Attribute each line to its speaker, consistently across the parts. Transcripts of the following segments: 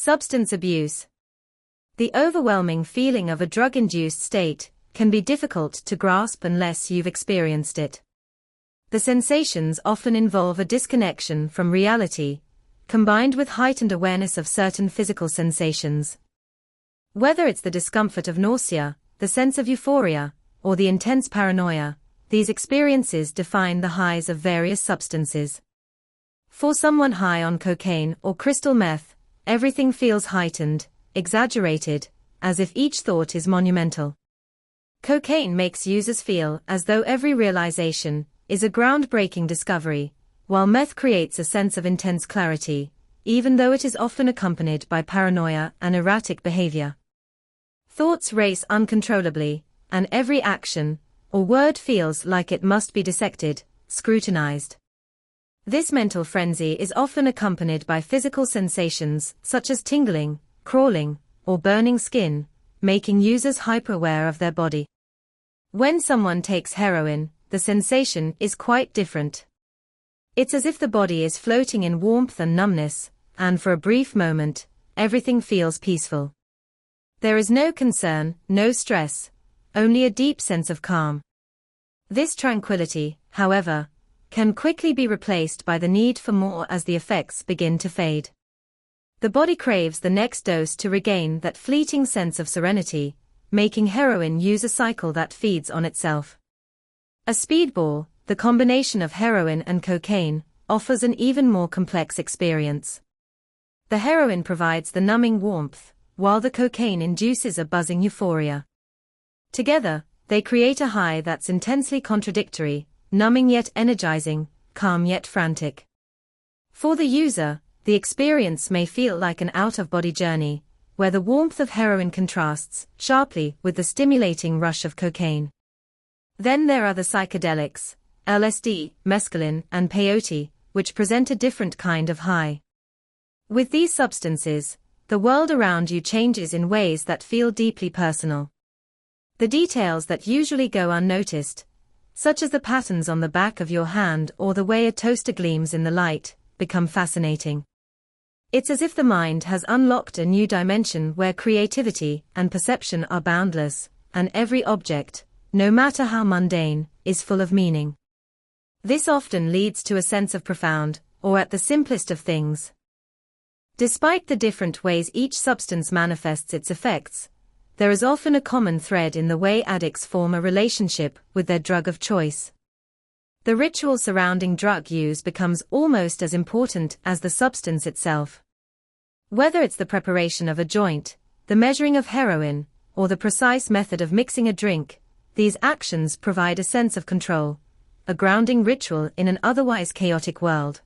Speaker 1: Substance abuse. The overwhelming feeling of a drug-induced state can be difficult to grasp unless you've experienced it. The sensations often involve a disconnection from reality, combined with heightened awareness of certain physical sensations. Whether it's the discomfort of nausea, the sense of euphoria, or the intense paranoia, these experiences define the highs of various substances. For someone high on cocaine or crystal meth, everything feels heightened, exaggerated, as if each thought is monumental. Cocaine makes users feel as though every realization is a groundbreaking discovery, while meth creates a sense of intense clarity, even though it is often accompanied by paranoia and erratic behaviour. Thoughts race uncontrollably, and every action or word feels like it must be dissected, scrutinised. This mental frenzy is often accompanied by physical sensations such as tingling, crawling, or burning skin, making users hyper-aware of their body. When someone takes heroin, the sensation is quite different. It's as if the body is floating in warmth and numbness, and for a brief moment, everything feels peaceful. There is no concern, no stress, only a deep sense of calm. This tranquility, however, can quickly be replaced by the need for more as the effects begin to fade. The body craves the next dose to regain that fleeting sense of serenity, making heroin use a cycle that feeds on itself. A speedball, the combination of heroin and cocaine, offers an even more complex experience. The heroin provides the numbing warmth, while the cocaine induces a buzzing euphoria. Together, they create a high that's intensely contradictory, numbing yet energizing, calm yet frantic. For the user, the experience may feel like an out-of-body journey, where the warmth of heroin contrasts sharply with the stimulating rush of cocaine. Then there are the psychedelics, LSD, mescaline, and peyote, which present a different kind of high. With these substances, the world around you changes in ways that feel deeply personal. The details that usually go unnoticed, such as the patterns on the back of your hand or the way a toaster gleams in the light, become fascinating. It's as if the mind has unlocked a new dimension where creativity and perception are boundless, and every object, no matter how mundane, is full of meaning. This often leads to a sense of profound, or at the simplest of things. Despite the different ways each substance manifests its effects, there is often a common thread in the way addicts form a relationship with their drug of choice. The ritual surrounding drug use becomes almost as important as the substance itself. Whether it's the preparation of a joint, the measuring of heroin, or the precise method of mixing a drink, these actions provide a sense of control, a grounding ritual in an otherwise chaotic world.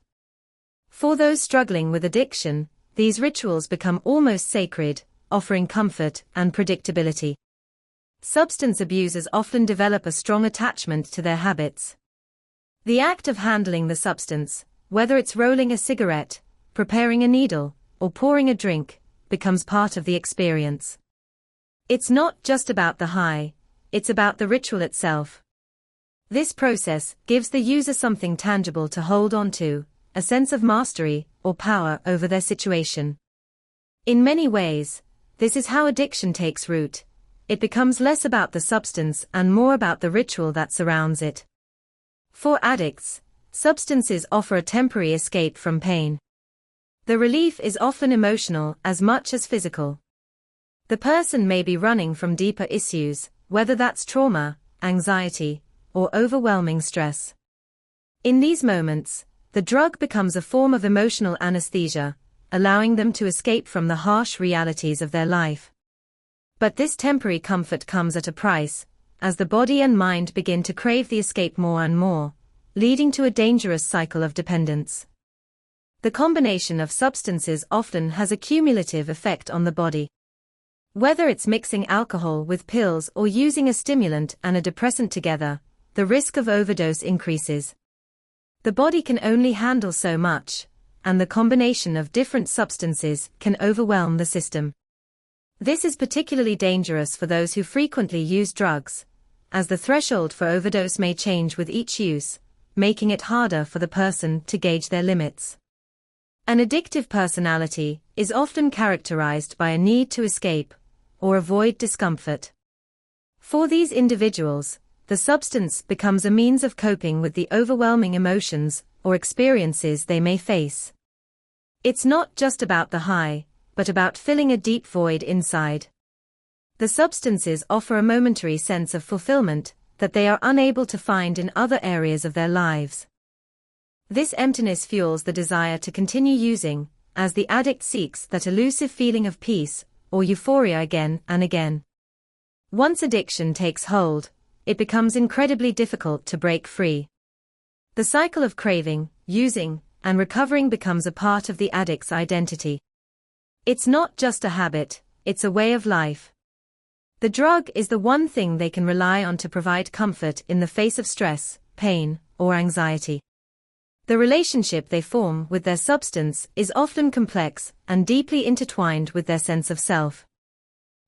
Speaker 1: For those struggling with addiction, these rituals become almost sacred, offering comfort and predictability. Substance abusers often develop a strong attachment to their habits. The act of handling the substance, whether it's rolling a cigarette, preparing a needle, or pouring a drink, becomes part of the experience. It's not just about the high, it's about the ritual itself. This process gives the user something tangible to hold on to, a sense of mastery or power over their situation. In many ways, this is how addiction takes root. It becomes less about the substance and more about the ritual that surrounds it. For addicts, substances offer a temporary escape from pain. The relief is often emotional as much as physical. The person may be running from deeper issues, whether that's trauma, anxiety, or overwhelming stress. In these moments, the drug becomes a form of emotional anesthesia, allowing them to escape from the harsh realities of their life. But this temporary comfort comes at a price, as the body and mind begin to crave the escape more and more, leading to a dangerous cycle of dependence. The combination of substances often has a cumulative effect on the body. Whether it's mixing alcohol with pills or using a stimulant and a depressant together, the risk of overdose increases. The body can only handle so much, and the combination of different substances can overwhelm the system. This is particularly dangerous for those who frequently use drugs, as the threshold for overdose may change with each use, making it harder for the person to gauge their limits. An addictive personality is often characterized by a need to escape or avoid discomfort. For these individuals, the substance becomes a means of coping with the overwhelming emotions or experiences they may face. It's not just about the high, but about filling a deep void inside. The substances offer a momentary sense of fulfillment that they are unable to find in other areas of their lives. This emptiness fuels the desire to continue using, as the addict seeks that elusive feeling of peace or euphoria again and again. Once addiction takes hold, it becomes incredibly difficult to break free. The cycle of craving, using, and recovering becomes a part of the addict's identity. It's not just a habit, it's a way of life. The drug is the one thing they can rely on to provide comfort in the face of stress, pain, or anxiety. The relationship they form with their substance is often complex and deeply intertwined with their sense of self.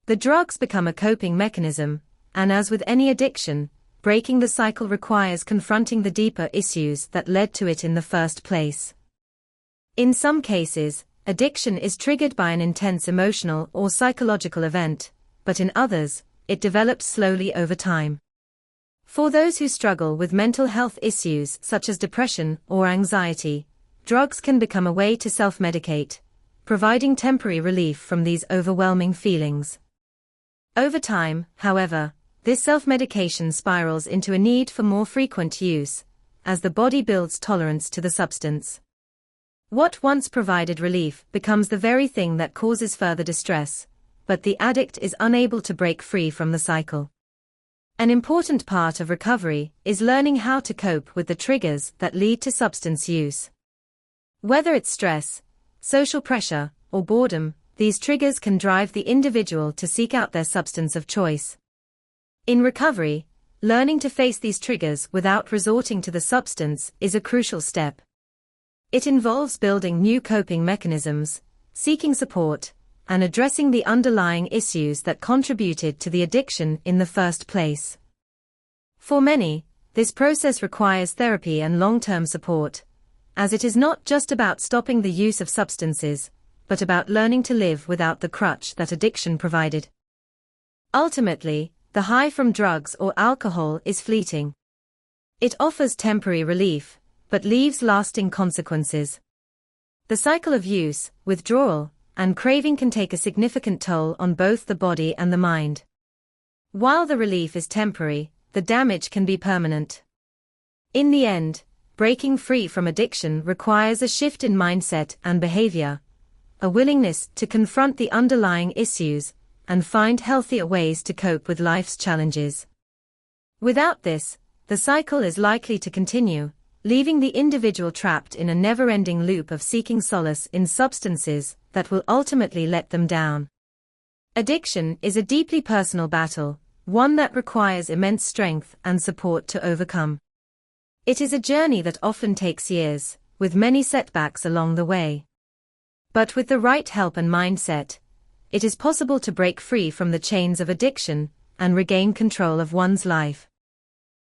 Speaker 1: The drugs become a coping mechanism, and as with any addiction, breaking the cycle requires confronting the deeper issues that led to it in the first place. In some cases, addiction is triggered by an intense emotional or psychological event, but in others, it develops slowly over time. For those who struggle with mental health issues such as depression or anxiety, drugs can become a way to self-medicate, providing temporary relief from these overwhelming feelings. Over time, however, this self-medication spirals into a need for more frequent use, as the body builds tolerance to the substance. What once provided relief becomes the very thing that causes further distress, but the addict is unable to break free from the cycle. An important part of recovery is learning how to cope with the triggers that lead to substance use. Whether it's stress, social pressure, or boredom, these triggers can drive the individual to seek out their substance of choice. In recovery, learning to face these triggers without resorting to the substance is a crucial step. It involves building new coping mechanisms, seeking support, and addressing the underlying issues that contributed to the addiction in the first place. For many, this process requires therapy and long-term support, as it is not just about stopping the use of substances, but about learning to live without the crutch that addiction provided. Ultimately, the high from drugs or alcohol is fleeting. It offers temporary relief, but leaves lasting consequences. The cycle of use, withdrawal, and craving can take a significant toll on both the body and the mind. While the relief is temporary, the damage can be permanent. In the end, breaking free from addiction requires a shift in mindset and behaviour, a willingness to confront the underlying issues, and find healthier ways to cope with life's challenges. Without this, the cycle is likely to continue, leaving the individual trapped in a never-ending loop of seeking solace in substances that will ultimately let them down. Addiction is a deeply personal battle, one that requires immense strength and support to overcome. It is a journey that often takes years, with many setbacks along the way. But with the right help and mindset, it is possible to break free from the chains of addiction and regain control of one's life.